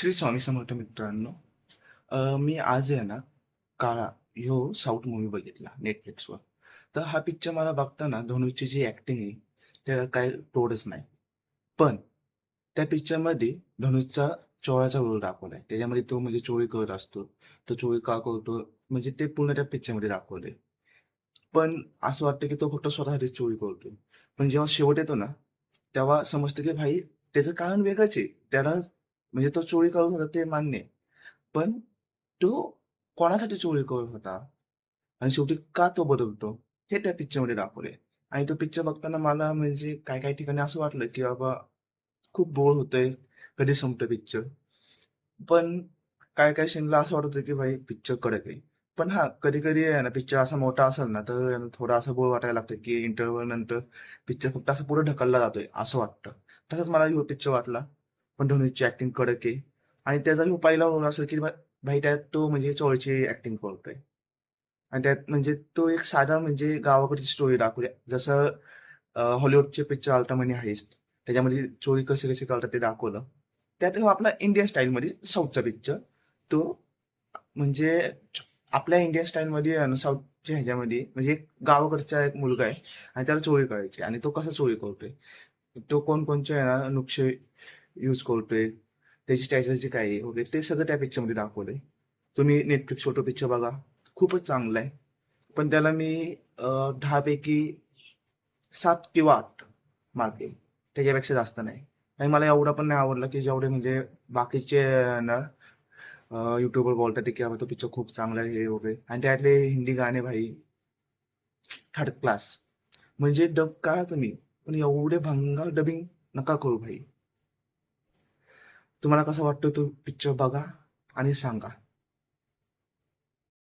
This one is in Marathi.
श्री स्वामी समर्थ मित्रांनो. मी आज आहे ना, काळा ह्यो साऊथ मूव्ही बघितला Netflixवर. तर हा पिक्चर मला बघताना धनुषची जी ॲक्टिंग आहे, त्याला काही तोडच नाही. पण त्या पिक्चरमध्ये धनुषचा चोराचा रोल दाखवलाय. त्याच्यामध्ये तो म्हणजे चोरी करत असतो. तो चोरी का करतो म्हणजे ते पूर्ण त्या पिक्चरमध्ये दाखवलंय. पण असं वाटतं की तो फक्त स्वतःसाठीच चोरी करतोय. पण जेव्हा शेवट येतो ना, तेव्हा समजतं की भाई त्याचं कारण वेगळंच आहे. त्याला म्हणजे तो चोरी करत होता ते मान्य आहे. पण तो कोणासाठी चोरी करत होता आणि शेवटी का तो बदलतो, हे त्या पिक्चरमध्ये दाखवलंय. आणि तो पिक्चर बघताना मला म्हणजे काही-काही ठिकाणी असं वाटलं की बाबा खूप बोर होतंय, कधी संपतं पिक्चर. पण काही-काही सीनला असं वाटत होतं, की भाई पिक्चर कडक आहे. पण हां, कधी-कधी आहे ना पिक्चर असा मोठा असेल ना, तर आहे ना थोडं असं बोर वाटायला लागतं, की इंटरव्हल नंतर पिक्चर फक्त असं पुढे ढकलला जातोय, असं वाटतं. तसंच मला ह्यो पिक्चर वाटला. पण धोनीची ॲक्टिंग कडक आहे आणि त्याचा ह्यो पहिला रोल असेल, की भाई त्यात तो म्हणजे चोरची ॲक्टिंग करतोय आणि त्यात म्हणजे तो एक साधा म्हणजे गावाकडची स्टोरी दाखवली. जसं हॉलिवूडचे पिक्चर आलता मनी हाइस्ट. त्याच्यामध्ये चोरी कशी-कशी करतात ते दाखवलं. त्यात ह्यो आपला इंडियन स्टाईलमध्ये साऊथचा पिक्चर. तो म्हणजे आपल्या इंडियन स्टाईलमध्ये आहे ना साऊथच्या ह्याच्यामध्ये म्हणजे एक गावाकडचा एक मुलगा आहे आणि त्याला चोरी करायची आणि तो कसा चोरी करतोय. तो कोणकोणचे आहे ना नुकसे यूज करतोय, त्याची स्ट्रॅटेजी काय आहे वगैरे ते सगळं त्या पिक्चरमध्ये दाखवलंय. तुम्ही Netflixवर तो पिक्चर बघा. खूपच चांगला आहे. पण त्याला मी 10 पैकी 7 किंवा 8 मार्क देईन. त्याच्यापेक्षा जास्त नाही. आणि मला एवढा पण नाही आवडला, की जेवढे म्हणजे बाकीचे ना YouTubeवर बोलतात की बाबा तो पिक्चर खूप चांगला आहे हे वगैरे आणि त्यातले हिंदी गाणे भाई थर्ड क्लास. म्हणजे डब करा तुम्ही, पण एवढे भंगार डबिंग नका करू भाई. तुम्हाला कसा वाटतो तो पिक्चर बघा आणि सांगा.